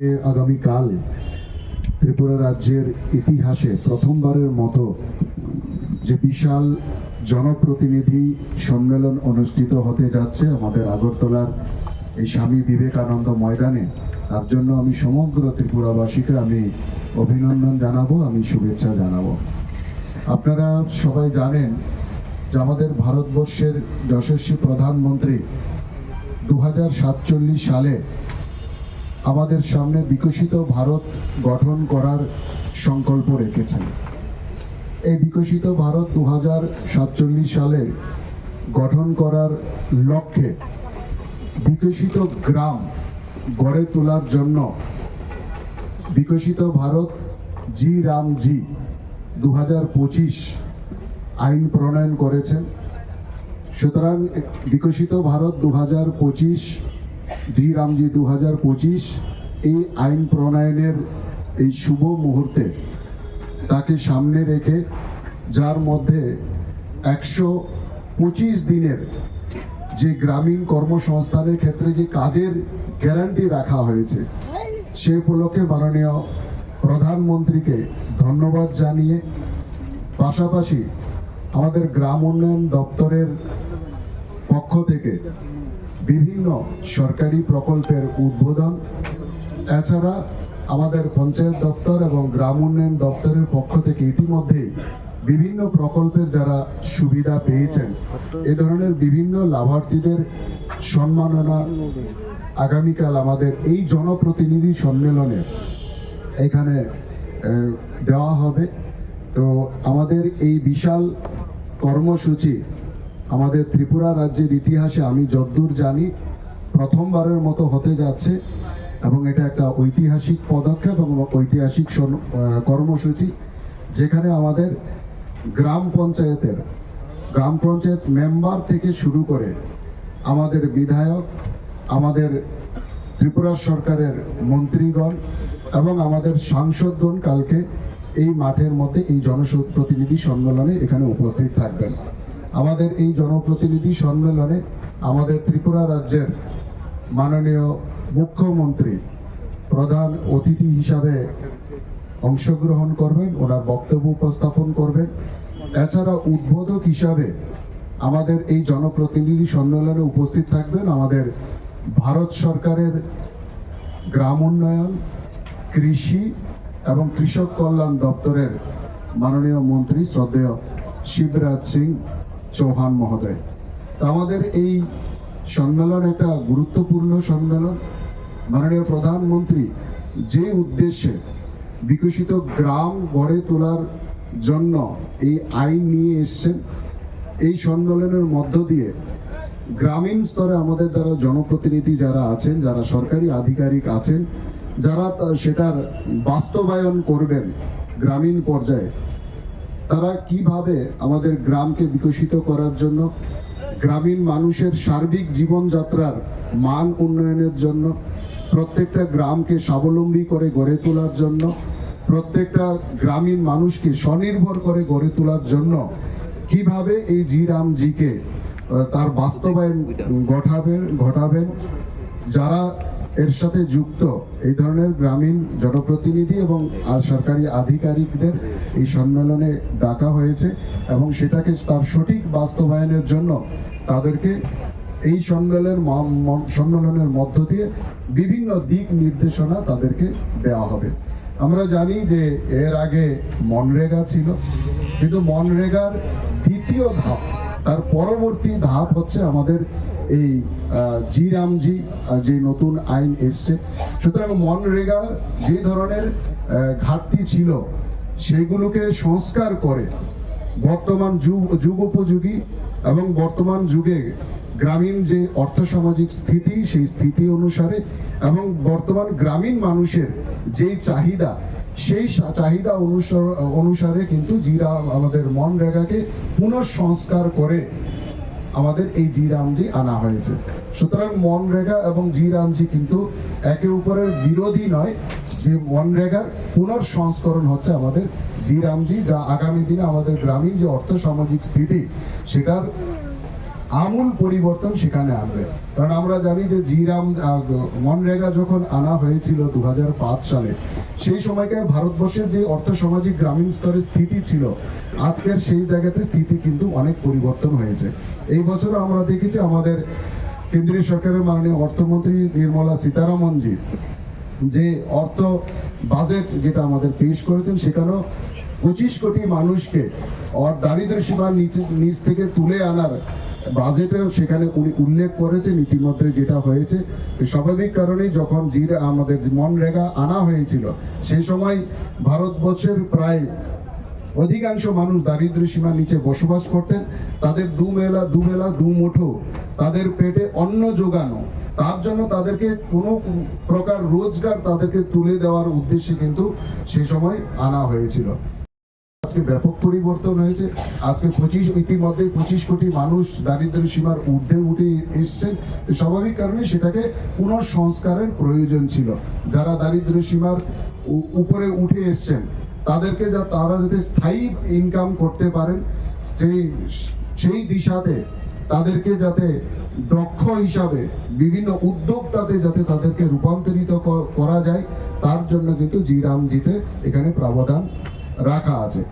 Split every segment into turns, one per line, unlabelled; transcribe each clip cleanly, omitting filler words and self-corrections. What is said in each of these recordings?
আগামীকাল ত্রিপুরা রাজ্যের ইতিহাসে প্রথমবারের মতো যে বিশাল জনপ্রতিনিধি সম্মেলন অনুষ্ঠিত হতে যাচ্ছে আমাদের আগরতলার এই স্বামী বিবেকানন্দ ময়দানে, তার জন্য আমি সমগ্র ত্রিপুরাবাসীকে আমি অভিনন্দন জানাবো, আমি শুভেচ্ছা জানাবো। আপনারা সবাই জানেন যে আমাদের ভারতবর্ষের যশস্বী প্রধানমন্ত্রী 2047 সালে আমাদের সামনে বিকশিত ভারত গঠন করার সংকল্প রেখেছেন। এই বিকশিত ভারত 2047 সালে গঠন করার লক্ষ্যে বিকশিত গ্রাম গড়ে তোলার জন্য বিকশিত ভারত জি রামজি 2025 আইন প্রণয়ন করেছেন। সুতরাং বিকশিত ভারত 2025 জি রামজি 2025 এই আইন প্রণয়নের এই শুভ মুহূর্তে তাকে সামনে রেখে, যার মধ্যে 125 দিনের যে গ্রামীণ কর্মসংস্থানের ক্ষেত্রে যে কাজের গ্যারান্টি রাখা হয়েছে, সে উপলক্ষে মাননীয় প্রধানমন্ত্রীকে ধন্যবাদ জানিয়ে পাশাপাশি আমাদের গ্রাম উন্নয়ন দপ্তরের পক্ষ থেকে বিভিন্ন সরকারি প্রকল্পের উদ্বোধন, এছাড়া আমাদের পঞ্চায়েত দপ্তর এবং গ্রাম উন্নয়ন দপ্তরের পক্ষ থেকে ইতিমধ্যে বিভিন্ন প্রকল্পের যারা সুবিধা পেয়েছেন, এ ধরনের বিভিন্ন লাভার্থীদের সম্মাননা আগামীকাল আমাদের এই জনপ্রতিনিধি সম্মেলনে এখানে দেওয়া হবে। তো আমাদের এই বিশাল কর্মসূচি আমাদের ত্রিপুরা রাজ্যের ইতিহাসে আমি যতদূর জানি প্রথমবারের মতো হতে যাচ্ছে, এবং এটা একটা ঐতিহাসিক পদক্ষেপ এবং ঐতিহাসিক কর্মসূচি, যেখানে আমাদের গ্রাম পঞ্চায়েত মেম্বার থেকে শুরু করে আমাদের বিধায়ক, আমাদের ত্রিপুরা সরকারের মন্ত্রীগণ এবং আমাদের সাংসদগণ কালকে এই মাঠের মধ্যে এই জনপ্রতিনিধি সম্মেলনে এখানে উপস্থিত থাকবেন। আমাদের এই জনপ্রতিনিধি সম্মেলনে আমাদের ত্রিপুরা রাজ্যের মাননীয় মুখ্যমন্ত্রী প্রধান অতিথি হিসাবে অংশগ্রহণ করবেন, ওনার বক্তব্য উপস্থাপন করবেন। এছাড়া উদ্বোধক হিসাবে আমাদের এই জনপ্রতিনিধি সম্মেলনে উপস্থিত থাকবেন আমাদের ভারত সরকারের গ্রাম উন্নয়ন, কৃষি এবং কৃষক কল্যাণ দপ্তরের মাননীয় মন্ত্রী শ্রদ্ধেয় শিবরাজ সিং চৌহান মহোদয়। আমাদের এই সম্মেলন একটা গুরুত্বপূর্ণ সম্মেলন। মাননীয় প্রধানমন্ত্রী যে উদ্দেশ্যে বিকশিত গ্রাম গড়ে তোলার জন্য এই আইন নিয়ে এসছেন, এই সম্মেলনের মধ্য দিয়ে গ্রামীণ স্তরে আমাদের দ্বারা জনপ্রতিনিধি যারা আছেন, যারা সরকারি আধিকারিক আছেন, যারা সেটার বাস্তবায়ন করবেন গ্রামীণ পর্যায়ে, তারা কিভাবে আমাদের গ্রামকে বিকশিত করার জন্য, গ্রামীণ মানুষের সার্বিক জীবনযাত্রার মান উন্নয়নের জন্য, প্রত্যেকটা গ্রামকে স্বাবলম্বী করে গড়ে তোলার জন্য, প্রত্যেকটা গ্রামীণ মানুষকে স্বনির্ভর করে গড়ে তোলার জন্য কিভাবে এই জি রামজিকে তার বাস্তবায়ন ঘটাবেন, যারা এর সাথে যুক্ত এই ধরনের গ্রামীণ জনপ্রতিনিধি এবং সরকারি আধিকারিকদের এই সম্মেলনে ডাকা হয়েছে, এবং সেটাকে তার সঠিক বাস্তবায়নের জন্য তাদেরকে এই সম্মেলনের মধ্য দিয়ে বিভিন্ন দিক নির্দেশনা তাদেরকে দেওয়া হবে। আমরা জানি যে এর আগে মনরেগা ছিল, কিন্তু মনরেগার দ্বিতীয় ধাপ, তার পরবর্তী ধাপ হচ্ছে আমাদের এই জি রামজি যে নতুন আইন এসছে। সুতরাং মনরেগা যে ধরনের ঘাটতি ছিল সেগুলোকে সংস্কার করে বর্তমান যুগোপযোগী এবং বর্তমান যুগে গ্রামীণ যে অর্থসামাজিক স্থিতি, সেই স্থিতি অনুসারে এবং বর্তমান গ্রামীণ মানুষের যেই চাহিদা, সেই চাহিদা অনুসারে কিন্তু আমাদের মনরেগাকে পুনঃসংস্কার করে আমাদের এই জি রামজি আনা হয়েছে। সুতরাং মনরেগা এবং জি রামজি কিন্তু একে অপরের বিরোধী নয়। যে মনরেগার পুনঃসংস্করণ হচ্ছে আমাদের জি রামজি, যা আগামী দিনে আমাদের গ্রামীণ যে অর্থসামাজিক স্থিতি সেটার আমূল পরিবর্তন সেখানে আনবে। কারণ আমরা জানি যে মনরেগা যখন আনা হয়েছিল 2005 সালে, সেই সময়কার ভারতবর্ষের যে অর্থসামাজিক গ্রামীণ স্তরের স্থিতি ছিল, আজকের সেই জায়গাতে স্থিতি কিন্তু অনেক পরিবর্তন হয়েছে। এই বছর আমরা দেখেছি আমাদের কেন্দ্রীয় সরকারের মাননীয় অর্থমন্ত্রী নির্মলা সীতারামনজি যে অর্থ বাজেট যেটা আমাদের পেশ করেছেন, সেখানেও 25 কোটি মানুষকে দারিদ্র্য সীমার নিচ থেকে তুলে আনার বাজেটেও সেখানে উনি উল্লেখ করেছেন। ইতিমধ্যে যেটা হয়েছে, স্বাভাবিক কারণেই যখন আমাদের মনরেগা আনা হয়েছিল, সেই সময় ভারতবর্ষের প্রায় অধিকাংশ মানুষ দারিদ্র্য সীমার নিচে বসবাস করতেন। তাদের দুবেলা দুমুঠো তাদের পেটে অন্ন যোগানো, তার জন্য তাদেরকে কোনো প্রকার রোজগার তাদেরকে তুলে দেওয়ার উদ্দেশ্যে কিন্তু সে সময় আনা হয়েছিল। আজকে ব্যাপক পরিবর্তন হয়েছে। আজকে ইতিমধ্যে 25 কোটি মানুষ দারিদ্র্য সীমার ঊর্ধ্বে উঠে এসছেন। স্বাভাবিক কারণে সেটাকে পুনঃসংস্কারের প্রয়োজন ছিল। যারা দারিদ্র্য সীমার উপরে উঠে এসছেন তাদেরকে তারা যাতে স্থায়ী ইনকাম করতে পারেন, সেই দিশাতে তাদেরকে যাতে দক্ষ হিসাবে বিভিন্ন উদ্যোক্তাতে যাতে তাদেরকে রূপান্তরিত করা যায়, তার জন্য কিন্তু জিরামজিতে এখানে প্রাবধান রাখা আছে।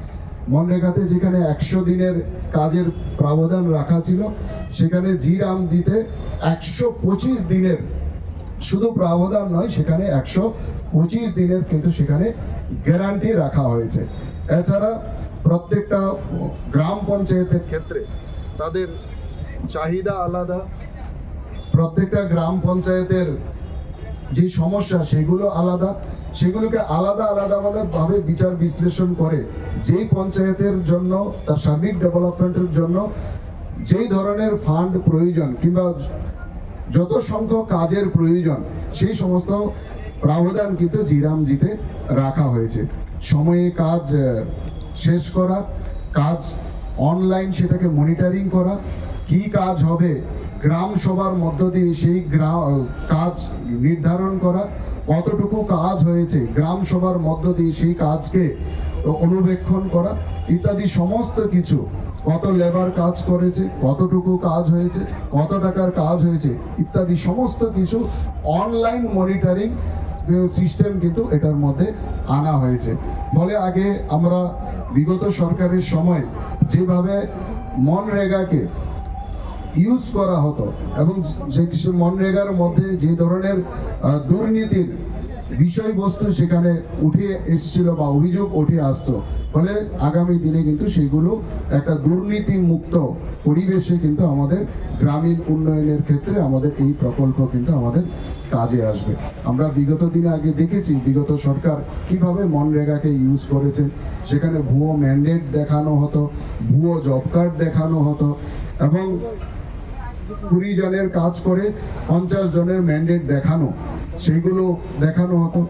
মনরেগাতে যেখানে 100 দিনের কাজের প্রাবধান রাখা ছিল, সেখানে জিরামজিতে 125 দিনের শুধু প্রাবধান নয়, সেখানে 125 দিনের কিন্তু সেখানে গ্যারান্টি রাখা হয়েছে। এছাড়া প্রত্যেকটা গ্রাম পঞ্চায়েতের ক্ষেত্রে তাদের চাহিদা আলাদা, প্রত্যেকটা গ্রাম পঞ্চায়েতের যে সমস্যা সেগুলো আলাদা, সেগুলোকে আলাদা ভাবে বিচার বিশ্লেষণ করে যেই পঞ্চায়েতের জন্য তার সার্বিক ডেভেলপমেন্টের জন্য যেই ধরনের ফান্ড প্রয়োজন কিংবা যত সংখ্যক কাজের প্রয়োজন, সেই সমস্ত প্রাবধান কিন্তু জিরামজিতে রাখা হয়েছে। সময়ে কাজ শেষ করা, কাজ অনলাইন সেটাকে মনিটরিং করা, কি কাজ হবে গ্রাম সভার মধ্য দিয়ে সেই কাজ নির্ধারণ করা, কতটুকু কাজ হয়েছে গ্রাম সভার মধ্য দিয়ে সেই কাজকে অনুবেক্ষণ করা ইত্যাদি সমস্ত কিছু, কত লেবার কাজ করেছে, কতটুকু কাজ হয়েছে, কত টাকার কাজ হয়েছে ইত্যাদি সমস্ত কিছু অনলাইন মনিটরিং সিস্টেম কিন্তু এটার মধ্যে আনা হয়েছে। ফলে আগে আমরা বিগত সরকারের সময় যেভাবে মনরেগাকে ইউজ করা হতো এবং যে কিছু মনরেগার মধ্যে যে ধরনের দুর্নীতির বিষয়বস্তু সেখানে উঠে এসছিল বা অভিযোগ উঠে আসতো, ফলে আগামী দিনে কিন্তু সেগুলো একটা দুর্নীতি মুক্ত পরিবেশে কিন্তু আমাদের গ্রামীণ উন্নয়নের ক্ষেত্রে আমাদের এই প্রকল্প কিন্তু আমাদের কাজে আসবে। আমরা বিগত দিনে আগে দেখেছি বিগত সরকার কিভাবে মনরেগাকে ইউজ করেছেন। সেখানে ভুয়ো ম্যান্ডেট দেখানো হতো, ভুয়ো জব কার্ড দেখানো হতো এবং 20 জনের কাজ করে 50 জনের ম্যান্ডেট দেখানো, সেইগুলো দেখানো হতো।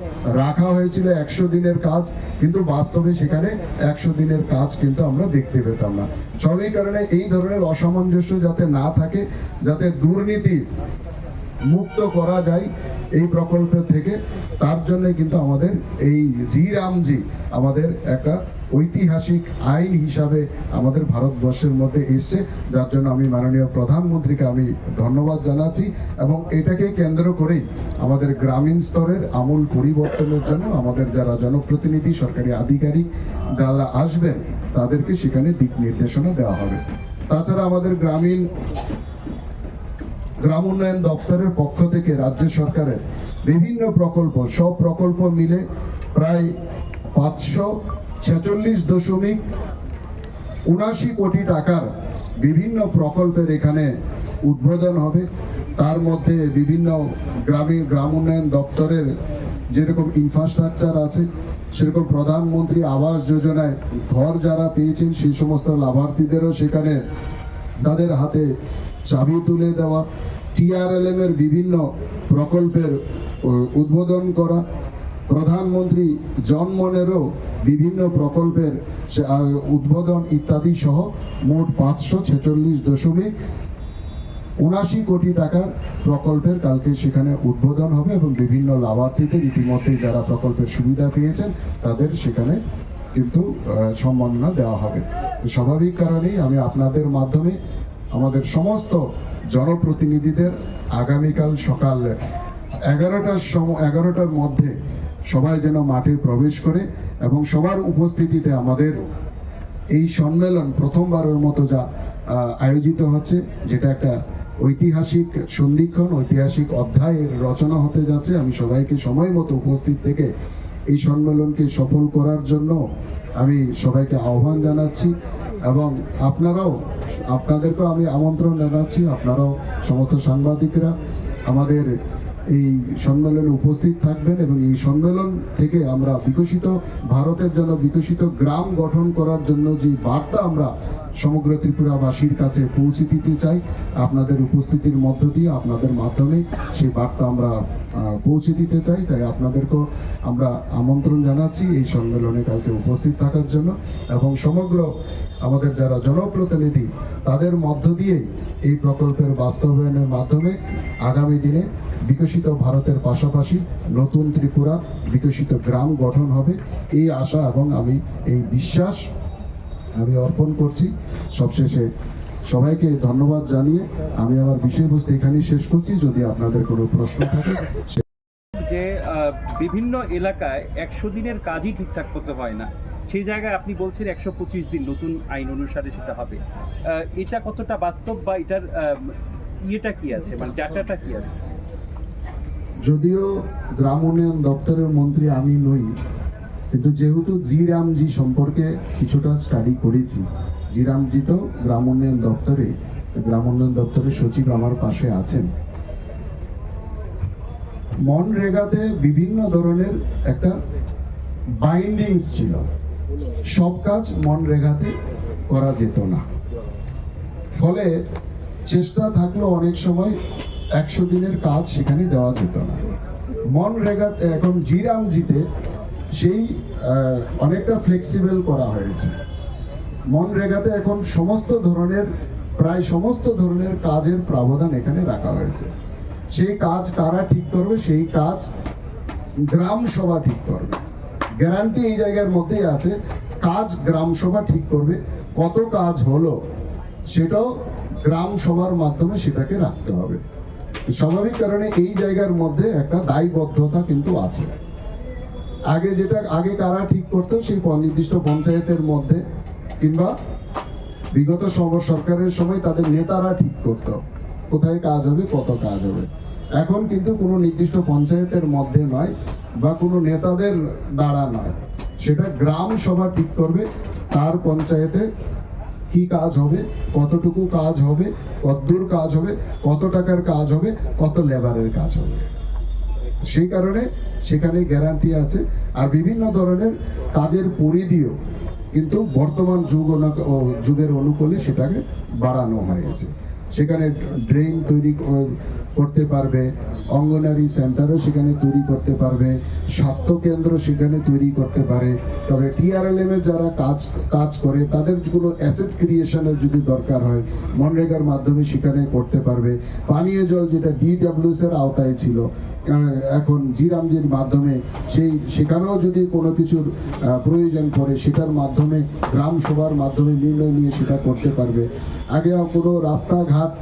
রাখা হয়েছিল 100 দিনের কাজ, কিন্তু বাস্তবে সেখানে 100 দিনের কাজ কিন্তু আমরা দেখতে পেতাম না। সবই কারণে এই ধরনের অসামঞ্জস্য যাতে না থাকে, যাতে দুর্নীতি মুক্ত করা যায় এই প্রকল্প থেকে, তার জন্য কিন্তু আমাদের এই জিরামজি আমাদের একটা ঐতিহাসিক আইন হিসাবে আমাদের ভারতবর্ষের মধ্যে এসছে, যার জন্য আমি মাননীয় প্রধানমন্ত্রীকে আমি ধন্যবাদ জানাচ্ছি। এবং এটাকে কেন্দ্র করেই আমাদের গ্রামীণ স্তরের আমূল পরিবর্তনের জন্য আমাদের যারা জনপ্রতিনিধি, সরকারি আধিকারিক যারা আসবেন, তাদেরকে সেখানে দিক নির্দেশনা দেওয়া হবে। তাছাড়া আমাদের গ্রাম উন্নয়ন দপ্তরের পক্ষ থেকে রাজ্য সরকারের বিভিন্ন প্রকল্প, সব প্রকল্প মিলে প্রায় 546.79 কোটি টাকার বিভিন্ন প্রকল্পের এখানে উদ্বোধন হবে। তার মধ্যে বিভিন্ন গ্রাম উন্নয়ন দপ্তরের যেরকম ইনফ্রাস্ট্রাকচার আছে, সেরকম প্রধানমন্ত্রী আবাস যোজনায় ঘর যারা পেয়েছেন সেই সমস্ত লাভার্থীদেরও সেখানে তাদের হাতে চাবি তুলে দেওয়া, TRLM এর বিভিন্ন প্রকল্পের উদ্বোধন করা, প্রধানমন্ত্রী জনমনেরও বিভিন্ন প্রকল্পের উদ্বোধন ইত্যাদি সহ মোট 546.79 কোটি টাকার প্রকল্পের কালকে সেখানে উদ্বোধন হবে এবং বিভিন্ন লাভার্থীদের ইতিমধ্যে যারা প্রকল্পের সুবিধা পেয়েছেন তাদের সেখানে কিন্তু সম্মাননা দেওয়া হবে। স্বাভাবিক কারণেই আমি আপনাদের মাধ্যমে আমাদের সমস্ত জনপ্রতিনিধিদের আগামীকাল সকাল 11টার মধ্যে সবাই যেন মাঠে প্রবেশ করে এবং সবার উপস্থিতিতে আমাদের এই সম্মেলন প্রথমবারের মতো যা আয়োজিত হচ্ছে, যেটা একটা ঐতিহাসিক সন্ধিক্ষণ, ঐতিহাসিক অধ্যায়ের রচনা হতে যাচ্ছে। আমি সবাইকে সময় মতো উপস্থিত থেকে এই সম্মেলনকে সফল করার জন্য আমি সবাইকে আহ্বান জানাচ্ছি এবং আপনাদেরকেও আমি আমন্ত্রণ জানাচ্ছি। আপনারাও সমস্ত সাংবাদিকরা আমাদের এই সম্মেলনে উপস্থিত থাকবেন এবং এই সম্মেলন থেকে আমরা বিকশিত ভারতের জন্য বিকশিত গ্রাম গঠন করার জন্য যে বার্তা আমরা সমগ্র ত্রিপুরাবাসীর কাছে পৌঁছে দিতে চাই, আপনাদের উপস্থিতির মধ্য দিয়ে, আপনাদের মাধ্যমে সেই বার্তা আমরা পৌঁছে দিতে চাই। তাই আপনাদেরকেও আমরা আমন্ত্রণ জানাচ্ছি এই সম্মেলনে কালকে উপস্থিত থাকার জন্য এবং সমগ্র আমাদের যারা জনপ্রতিনিধি তাদের মধ্য দিয়ে এই প্রকল্পের বাস্তবায়নের মাধ্যমে আগামী দিনে বিকশিত ভারতের পাশাপাশি নতুন ত্রিপুরা, বিকশিত গ্রাম গঠন হবে, এই আশা এবং আমি এই বিশ্বাস আমি অর্পণ করছি। সবশেষে সবাইকে ধন্যবাদ জানিয়ে আমি আমার বিষয়বস্তু এখানেই শেষ করছি। যদি আপনাদের কোনো প্রশ্ন থাকে।
যে বিভিন্ন এলাকায় 100 দিনের কাজই ঠিকঠাক করতে হয় না, সেই জায়গায় আপনি বলছেন 125 দিন নতুন আইন অনুসারে সেটা হবে, এটা কতটা বাস্তব বা এটার ইয়েটা কি আছে, মানে ডাটাটা কি আছে?
যদিও গ্রাম উন্নয়ন দপ্তরের মন্ত্রী আমি নই, কিন্তু যেহেতু জি রামজি সম্পর্কে কিছুটা স্টাডি করেছি, জি রামজি তো গ্রাম উন্নয়ন দপ্তরের সচিব আমার পাশে আছেন। মনরেগাতে বিভিন্ন ধরনের একটা বাইন্ডিংস ছিল, সব কাজ মনরেগাতে করা যেত না, ফলে চেষ্টা থাকলেও অনেক সময় 100 দিনের কাজ সেখানে দেওয়া যেত না। মনরেগাতে এখন জি রামজিতে সেই অনেকটা ফ্লেক্সিবল করা হয়েছে। মনরেগাতে এখন প্রায় সমস্ত ধরনের কাজের প্রাবধান এখানে রাখা হয়েছে। সেই কাজ কারা ঠিক করবে? সেই কাজ গ্রাম সভা ঠিক করবে। গ্যারান্টি এই জায়গার মধ্যেই আছে, কাজ গ্রাম সভা ঠিক করবে। কত কাজ হলো সেটাও গ্রাম সভার মাধ্যমে সেটাকে রাখতে হবে। স্বাভাবিক কারণে এই জায়গার মধ্যে একটা দায়বদ্ধতা কিন্তু আছে। আগে কারা ঠিক করতো? সেই নির্দিষ্ট পঞ্চায়েতের মধ্যে কিংবা বিগত সরকারের সময় তাদের নেতারা ঠিক করতো কোথায় কাজ হবে, কত কাজ হবে। এখন কিন্তু কোনো নির্দিষ্ট পঞ্চায়েতের মধ্যে নয় বা কোনো নেতাদের দ্বারা নয়, সেটা গ্রাম সভা ঠিক করবে তার পঞ্চায়েতে কি কাজ হবে, কতটুকু কাজ হবে, কতদূর কাজ হবে, কত টাকার কাজ হবে, কত লেবারের কাজ হবে। সেই কারণে সেখানে গ্যারান্টি আছে। আর বিভিন্ন ধরনের কাজের পরিধিও কিন্তু বর্তমান যুগের অনুকূলে সেটাকে বাড়ানো হয়েছে। সেখানে ড্রেন তৈরি করতে পারবে, অঙ্গনারী সেন্টারও সেখানে তৈরি করতে পারবে, স্বাস্থ্যকেন্দ্র সেখানে তৈরি করতে পারে। তবে TRLM এর যারা কাজ করে তাদের কোনো অ্যাসেট ক্রিয়েশনের যদি দরকার হয় মনরেগার মাধ্যমে সেখানে করতে পারবে। পানীয় জল যেটা DWS এর আওতায় ছিল, এখন জি রামজির মাধ্যমে সেখানেও যদি কোনো কিছুর প্রয়োজন পড়ে সেটার মাধ্যমে গ্রাম সভার মাধ্যমে নির্ণয় নিয়ে সেটা করতে পারবে। আগে কোনো রাস্তাঘাট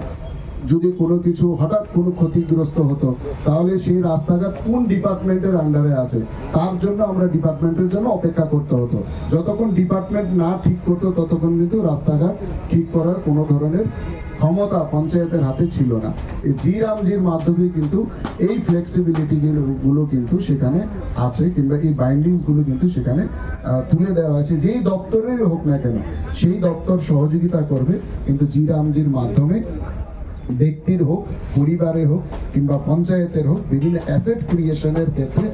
যদি কোনো কিছু হঠাৎ কোনো ক্ষতিগ্রস্ত হতো তাহলে সেই রাস্তাঘাট কোন ডিপার্টমেন্টের আন্ডারে আছে তার জন্য আমরা ডিপার্টমেন্টের জন্য অপেক্ষা করতে হতো। যতক্ষণ ডিপার্টমেন্ট না ঠিক করতো ততক্ষণ কিন্তু রাস্তাঘাট ঠিক করার কোনো ধরনের ক্ষমতা পঞ্চায়েতের হাতে ছিল না। এই জি রামজির মাধ্যমে কিন্তু এই ফ্লেক্সিবিলিটিগুলো কিন্তু সেখানে আছে, কিংবা এই বাইন্ডিংসগুলো কিন্তু সেখানে তুলে দেওয়া হয়েছে। যেই দপ্তরেরই হোক না কেন সেই দপ্তর সহযোগিতা করবে, কিন্তু জি রামজির মাধ্যমে ব্যক্তির হোক, পরিবারে হোক কিংবা পঞ্চায়েতের হোক, বিভিন্ন অ্যাসেট ক্রিয়েশনের ক্ষেত্রে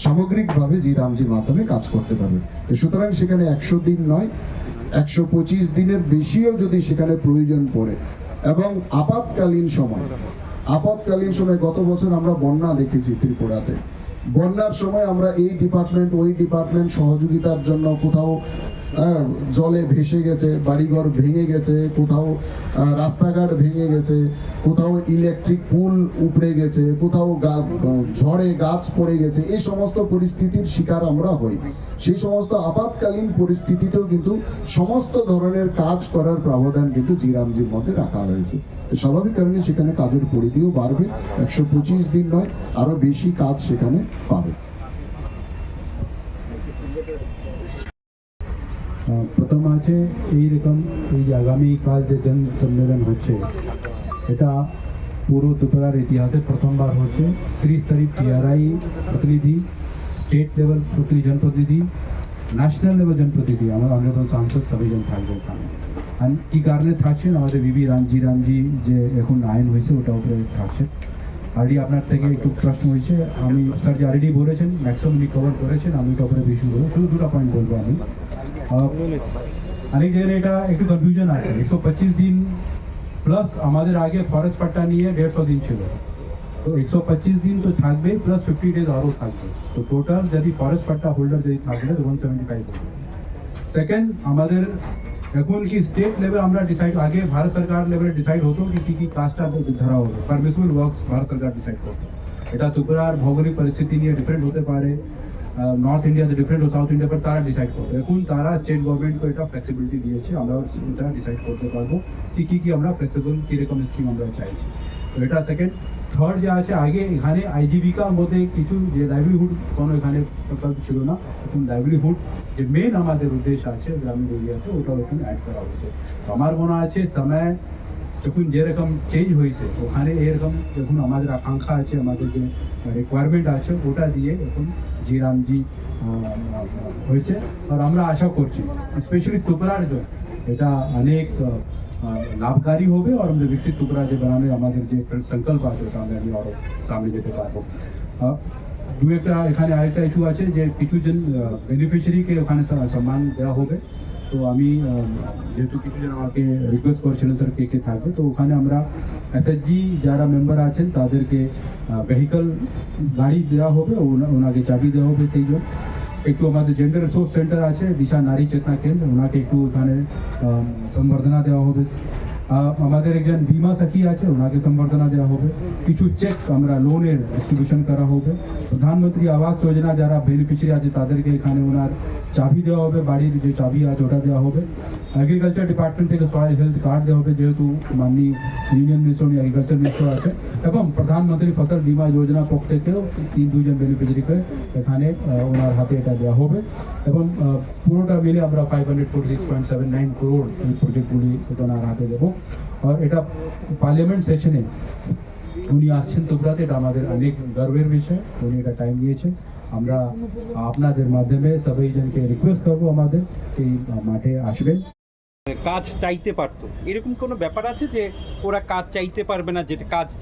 সামগ্রিকভাবে জি রামজির মাধ্যমে কাজ করতে পারবে। তো সুতরাং সেখানে 100 দিন নয়, 125 দিনের বেশিও যদি সেখানে প্রয়োজন পড়ে। এবং আপৎকালীন সময় গত বছর আমরা বন্যা দেখেছি ত্রিপুরাতে। বন্যার সময় আমরা এই ডিপার্টমেন্ট ওই ডিপার্টমেন্ট সহযোগিতার জন্য কোথাও জলে ভেসে গেছে, বাড়িঘর ভেঙে গেছে, কোথাও রাস্তাঘাট ভেঙে গেছে, কোথাও ইলেকট্রিক পুল উপড়ে গেছে, কোথাও ঝড়ে গাছ পড়ে গেছে, এই সমস্ত পরিস্থিতির শিকার আমরা হই। সেই সমস্ত আপাতকালীন পরিস্থিতিতেও কিন্তু সমস্ত ধরনের কাজ করার প্রাবধান কিন্তু জিরামজির মধ্যে রাখা হয়েছে। তো স্বাভাবিক কারণে সেখানে কাজের পরিধিও বাড়বে, 125 দিন নয়, আরো বেশি কাজ সেখানে পাবে।
প্রথম আছে এইরকম এই যে আগামীকাল যে জন সম্মেলন হচ্ছে, এটা পুরো ত্রিপুরার ইতিহাসে প্রথমবার হচ্ছে। 30 তারিখ টিআরআই প্রতিনিধি, স্টেট লেভেল জনপ্রতিনিধি, ন্যাশনাল লেভেল জনপ্রতিনিধি, আমার অনারেবল সাংসদ সবাইজন থাকবে এখানে। আর কী কারণে থাকছেন, আমাদের বিবি রামজি যে এখন আইন হয়েছে ওটা উপরে থাকছে। অলরেডি আপনার থেকে একটু প্রশ্ন হয়েছে, আমি স্যার যে অলরেডি বলেছেন ম্যাক্সিমাম উনি কভার করেছেন, আমি ওটা উপরে বেশি বলবো, শুধু দুটো পয়েন্ট বলবো আমি। অনেক জায়গায় এটা একটু কনফিউশন আছে, 125 দিন প্লাস আমাদের আগে ফরেস্ট পাট্টা নিয়ে 150 দিন ছিল, তো 125 দিন তো থাকবে প্লাস 50 ডেজ আরও থাকবে, তো টোটাল যদি ফরেস্ট পাট্টা হোল্ডার যদি থাকবে তো 175 হবে। সেকেন্ড, আমাদের এখন কি স্টেট লেভেল আমরা ডিসাইড, আগে ভারত সরকার লেভেলে ডিসাইড হতো কি কি কাজটা ধরা হবে, পারমিসিবল ওয়ার্কস ভারত সরকার ডিসাইড করতো। এটা ত্রিপুরার ভৌগোলিক পরিস্থিতি নিয়ে ডিফারেন্ট হতে পারে, নর্থ ইন্ডিয়াতে ডিফারেন্ট ও সাউথ ইন্ডিয়া, তারা ডিসাইড করবে। এখন তারা স্টেট গভর্নমেন্টকে এটা ফ্লেক্সিবিলিটি দিয়েছে, আমরা এটা ডিসাইড করতে পারবো কি আমরা ফ্লেক্সিবল কীরকম স্কিম আমরা চাইছি। তো এটা সেকেন্ড। থার্ড যা আছে, আগে এখানে আইজিবিকার মধ্যে কিছু যে লাইভলিহুড কোনো এখানে প্রকল্প ছিল না, এখন লাইভলিহুড যে মেন আমাদের উদ্দেশ্য আছে গ্রামীণ এরিয়াতে, ওটাও এখন অ্যাড করা হয়েছে। তো আমার মনে আছে সময় যখন যেরকম চেঞ্জ হয়েছে ওখানে এরকম এখন আমাদের আকাঙ্ক্ষা আছে, আমাদের যে রিকোয়ারমেন্ট আছে ওটা দিয়ে এখন জিরামজি হয়েছে। আর আমরা আশা করছি স্পেশালি ত্রিপুরার জন্য এটা অনেক লাভকারী হবে, আর আমাদের বিকশিত ত্রিপুরা যে বানানোর আমাদের যে সংকল্প আছে ওটা আমরা আরও সামনে যেতে পারবো। দু একটা এখানে আরেকটা ইস্যু আছে যে কিছুজন বেনিফিশিয়ারিকে ওখানে সম্মান দেওয়া হবে। তো আমি যেহেতু কিছুজন আমাকে রিকোয়েস্ট করেছিলেন স্যার কে থাকবে, তো ওখানে আমরা এসএসজি যারা মেম্বার আছেন তাদেরকে ভেহিকল গাড়ি দেওয়া হবে, ওনাকে চাবি দেওয়া হবে। সেই জন্য একটু আমাদের জেন্ডার রিসোর্স সেন্টার আছে দিশা নারী চেতনা কেন্দ্র, ওনাকে একটু এখানে সম্বর্ধনা দেওয়া হবে। আমাদের একজন বিমা সখী আছে, ওনাকে সম্বর্ধনা দেওয়া হবে। কিছু চেক আমরা লোনের ডিস্ট্রিবিউশন করা হবে। প্রধানমন্ত্রী আবাস যোজনা যারা বেনিফিশিয়ারি আছে তাদেরকে এখানে ওনার চাবি দেওয়া হবে, বাড়ির যে চাবি আছে ওটা দেওয়া হবে। এগ্রিকালচার ডিপার্টমেন্ট থেকে সয়েল হেলথ কার্ড দেওয়া হবে, যেহেতু মাননীয় ইউনিয়ন মিনিস্টার উনি এগ্রিকালচার মিনিস্টার আছে, এবং প্রধানমন্ত্রী ফসল বীমা যোজনা পক্ষ থেকেও 3-2 বেনিফিশিয়ারিকে এখানে ওনার হাতে এটা দেওয়া হবে। এবং পুরোটা মিলে আমরা 546.79 crore এই প্রজেক্টগুলি ওনার হাতে দেবো। আর এটা পার্লামেন্ট সেশনে উনি আসছেন ত্রিপুরাতে, এটা আমাদের অনেক গর্বের বিষয়, উনি এটা টাইম নিয়েছেন। আমরা আপনাদের মাধ্যমে সবাই জনকে রিকোয়েস্ট করবো আমাদের এই মাঠে আসবেন।
কাজ চাইতে পারতো, এরকম কোনো ব্যাপার আছে যে ওরা কাজ চাইতে পারবে না,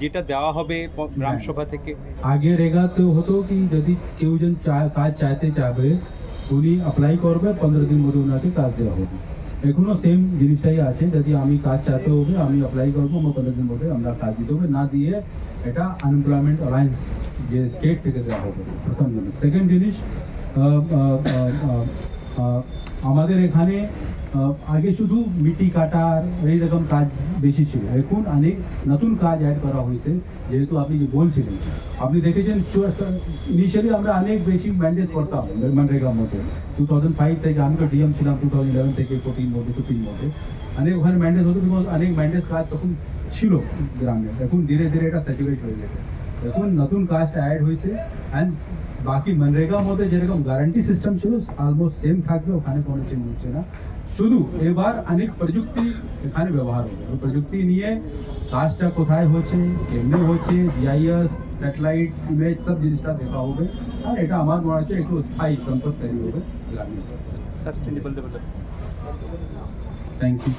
যেটা দেওয়া হবে গ্রামসভা থেকে?
আগে রেগা তো হতো কি যদি কেউ জন কাজ চাইতে চাবে উনি অ্যাপ্লাই করবে, 15 দিন মধ্যে ওনাকে কাজ দেওয়া হবে। এখনো সেম জিনিসটাই আছে, যদি আমি কাজ চাইতে হবে আমি অ্যাপ্লাই করবো, আমার 15 দিন মধ্যে আমরা কাজ দিতে হবে, না দিয়ে এটা আনএমপ্লয়মেন্ট অ্যালায়েন্স যে স্টেট থেকে দেওয়া হবে, প্রথম জিনিস। সেকেন্ড জিনিস, আমাদের এখানে আগে শুধু মিটি কাটার এইরকম কাজ বেশি ছিল, এখন অনেক নতুন কাজ অ্যাড করা হয়েছে। যেহেতু আপনি যে বলছিলেন, আপনি দেখেছেন ইনিশিয়ালি আমরা অনেক বেশি ম্যান্ডেজ করতাম মনরেগার মধ্যে। 2005 থেকে, আমি তো ডিএম ছিলাম 2011 থেকে 14 মধ্যে, 15 মধ্যে অনেক ওখানে ম্যান্ডেজ হতো, বিকজ অনেক ম্যান্ডেজ কাজ তখন ছিল গ্রামে। এখন ধীরে ধীরে এটা স্যাচুরেট হয়ে গেছে, এখন নতুন কাজটা অ্যাড হয়েছে। অ্যান্ড বাকি মনরেগার মধ্যে যেরকম গ্যারান্টি সিস্টেম ছিল অলমোস্ট সেম থাকবে, ওখানে কোনো চেঞ্জ হচ্ছে না। শুধু এবার অনেক প্রযুক্তি এখানে ব্যবহার হবে, ওই প্রযুক্তি নিয়ে কাজটা কোথায় হচ্ছে, কেমনে হচ্ছে, জিআইএস, স্যাটেলাইট ইমেজ সব জিনিসটা দেখা হবে। আর এটা আমার মনে হচ্ছে একটু স্থায়ী সম্পদ তৈরি হবে গ্রামীণ।
Sustainable development.
Thank you.